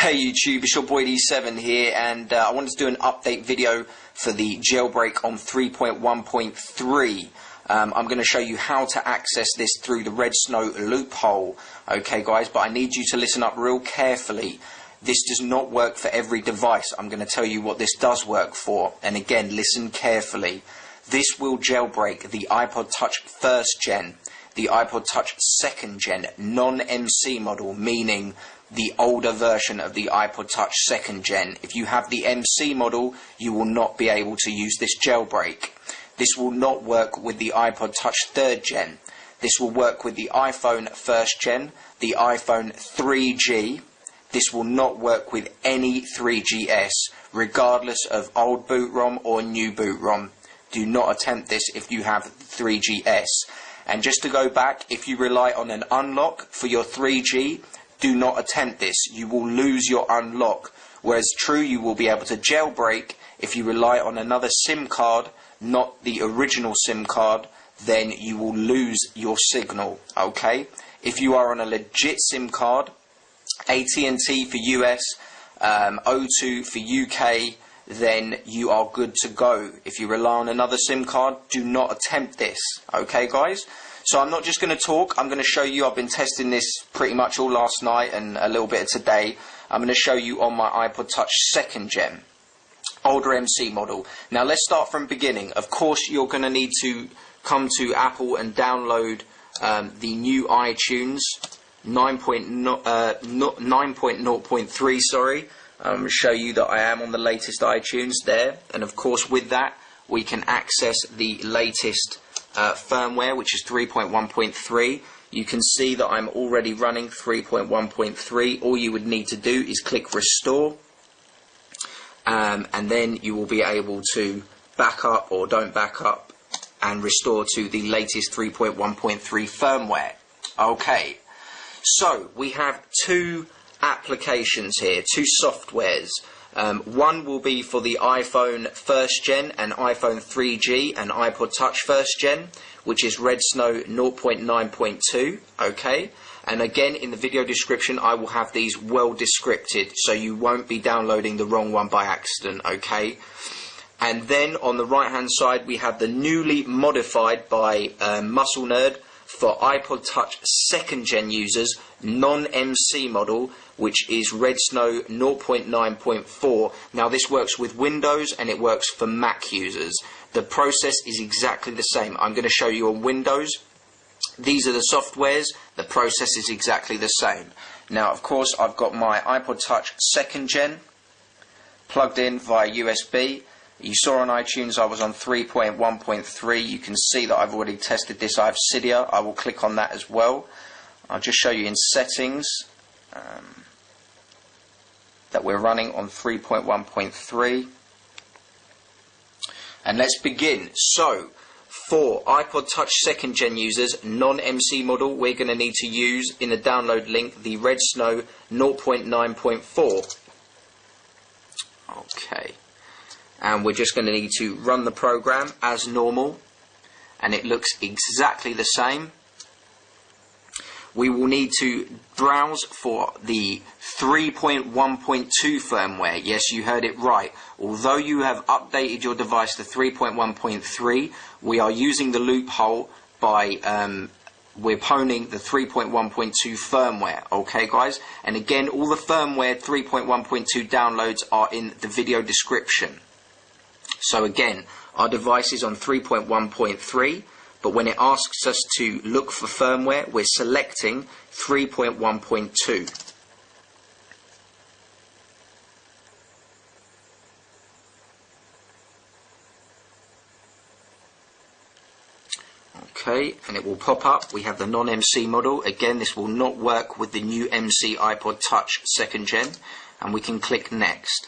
Hey YouTube, it's your boy D7 here, and I wanted to do an update video for the jailbreak on 3.1.3. I'm going to show you how to access this through the Red Snow loophole. Okay guys, but I need you to listen up real carefully. This does not work for every device. I'm going to tell you what this does work for, and again, listen carefully. This will jailbreak the iPod Touch 1st gen, the iPod Touch 2nd gen, non-MC model, meaning the older version of the iPod Touch 2nd gen. If you have the MC model, you will not be able to use this jailbreak. This will not work with the iPod Touch 3rd gen. This will work with the iPhone 1st gen, the iPhone 3G. This will not work with any 3GS, regardless of old boot ROM or new boot ROM. Do not attempt this if you have 3GS. And just to go back, if you rely on an unlock for your 3G, do not attempt this. You will lose your unlock. Whereas true, you will be able to jailbreak if you rely on another SIM card, not the original SIM card, then you will lose your signal, okay? If you are on a legit SIM card, AT&T for US, O2 for UK, then you are good to go. If you rely on another SIM card, do not attempt this, okay guys? So I'm not just going to talk, I'm going to show you. I've been testing this pretty much all last night and a little bit of today. I'm going to show you on my iPod Touch 2nd gen, older MC model. Now let's start from beginning. Of course you're going to need to come to Apple and download the new iTunes 9.0.3, sorry. I'm going to show you that I am on the latest iTunes there, and of course with that we can access the latest firmware, which is 3.1.3. You can see that I'm already running 3.1.3. All you would need to do is click restore, and then you will be able to back up or don't back up and restore to the latest 3.1.3 firmware. Okay, so we have two applications here, two softwares. One will be for the iPhone 1st gen and iPhone 3G and iPod Touch 1st gen, which is Red Snow 0.9.2, okay? And again, in the video description, I will have these well descripted, so you won't be downloading the wrong one by accident, okay? And then on the right hand side, we have the newly modified by Muscle Nerd for iPod Touch 2nd gen users, non-MC model, which is Red Snow 0.9.4. Now this works with Windows and it works for Mac users. The process is exactly the same. I'm going to show you on Windows. These are the softwares. The process is exactly the same. Now of course I've got my iPod Touch 2nd gen plugged in via USB. You saw on iTunes I was on 3.1.3. You can see that I've already tested this. I have Cydia. I will click on that as well. I'll just show you in settings that we're running on 3.1.3. And let's begin. So, for iPod Touch 2nd gen users, non-MC model, we're going to need to use, in the download link, the Red Snow 0.9.4. Okay. And we're just going to need to run the program as normal, and it looks exactly the same. We will need to browse for the 3.1.2 firmware. Yes, you heard it right. Although you have updated your device to 3.1.3, we are using the loophole by we're pwning the 3.1.2 firmware. Okay, guys? And again, all the firmware 3.1.2 downloads are in the video description. So again, our device is on 3.1.3, but when it asks us to look for firmware, we're selecting 3.1.2. Okay, and it will pop up. We have the non-MC model. Again, this will not work with the new MC iPod Touch 2nd gen, and we can click next.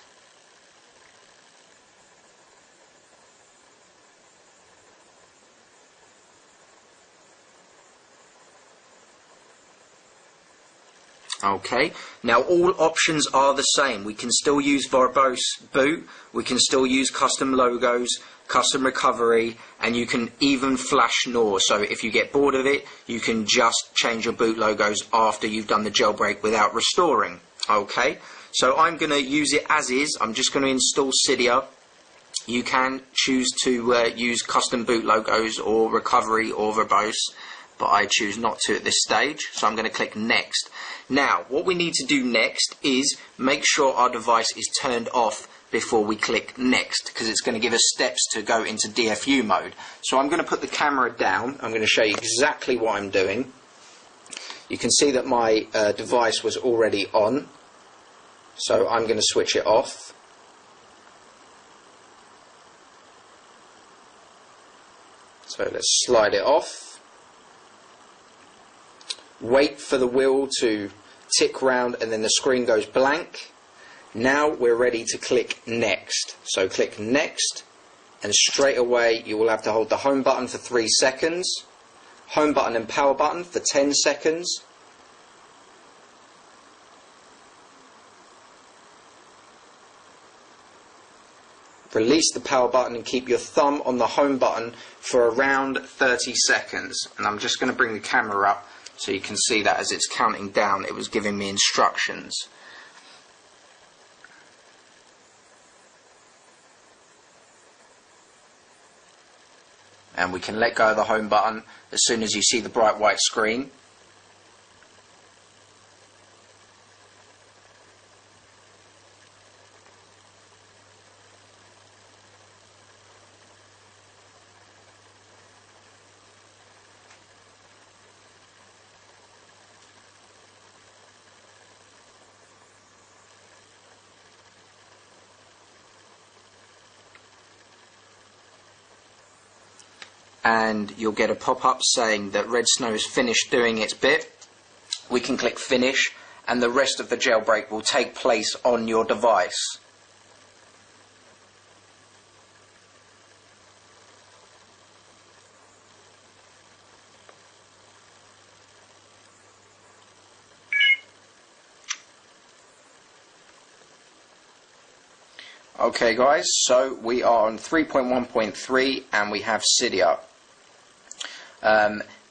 Okay, now all options are the same. We can still use verbose boot, we can still use custom logos, custom recovery, and you can even flash NOR. So if you get bored of it, you can just change your boot logos after you've done the jailbreak without restoring. Okay, So I'm going to use it as is. I'm just going to install Cydia. You can choose to use custom boot logos or recovery or verbose, but I choose not to at this stage. So I'm going to click next. Now what we need to do next is make sure our device is turned off before we click next, because it's going to give us steps to go into DFU mode. So I'm going to put the camera down. I'm going to show you exactly what I'm doing. You can see that my device was already on, so I'm going to switch it off. So let's slide it off. Wait for the wheel to tick round and then the screen goes blank. Now we're ready to click next. So click next, and straight away you will have to hold the home button for 3 seconds, home button and power button for 10 seconds. Release the power button and keep your thumb on the home button for around 30 seconds. And I'm just going to bring the camera up so you can see that as it's counting down, it was giving me instructions. And we can let go of the home button as soon as you see the bright white screen. And you'll get a pop-up saying that Red Snow is finished doing its bit. We can click finish, and the rest of the jailbreak will take place on your device. Okay guys, so we are on 3.1.3 and we have Cydia.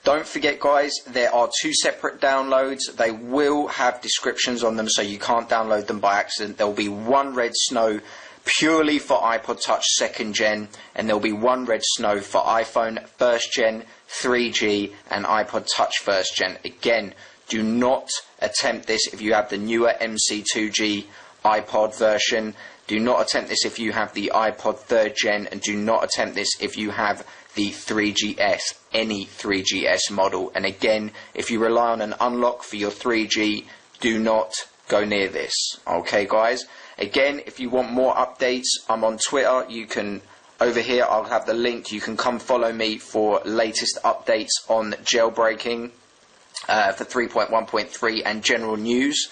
Don't forget guys, there are 2 separate downloads. They will have descriptions on them, so you can't download them by accident. There will be one Red Snow purely for iPod Touch 2nd Gen, and there will be one Red Snow for iPhone 1st Gen, 3G and iPod Touch 1st Gen. Again, do not attempt this if you have the newer MC2G iPod version. Do not attempt this if you have the iPod 3rd Gen, and do not attempt this if you have the 3GS, any 3GS model. And again, if you rely on an unlock for your 3G, do not go near this. Okay guys, again, if you want more updates, I'm on Twitter. You can, over here I'll have the link, you can come follow me for latest updates on jailbreaking for 3.1.3 and general news.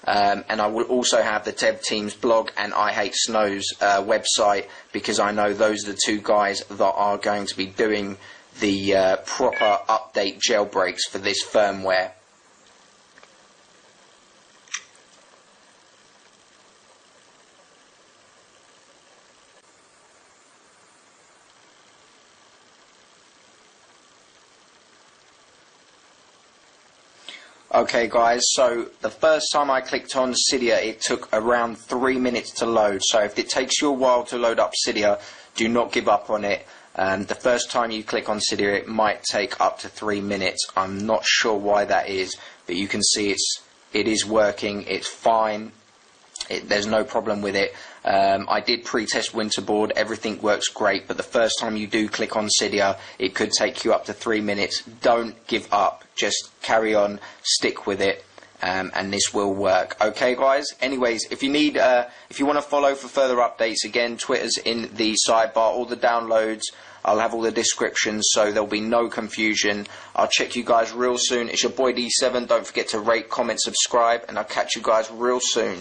And I will also have the Dev Team's blog and I Hate Snow's website, because I know those are the 2 guys that are going to be doing the proper update jailbreaks for this firmware. Okay guys, so the first time I clicked on Cydia, it took around 3 minutes to load. So if it takes you a while to load up Cydia, do not give up on it. The first time you click on Cydia, it might take up to 3 minutes. I'm not sure why that is, but you can see it is working. It's fine. There's no problem with it. I did pre-test Winterboard, everything works great, but the first time you do click on Cydia, it could take you up to 3 minutes. Don't give up, just carry on, stick with it, and this will work. Okay guys, anyways, if you need, if you want to follow for further updates, again, Twitter's in the sidebar, all the downloads, I'll have all the descriptions, so there'll be no confusion. I'll check you guys real soon. It's your boy D7, don't forget to rate, comment, subscribe, and I'll catch you guys real soon.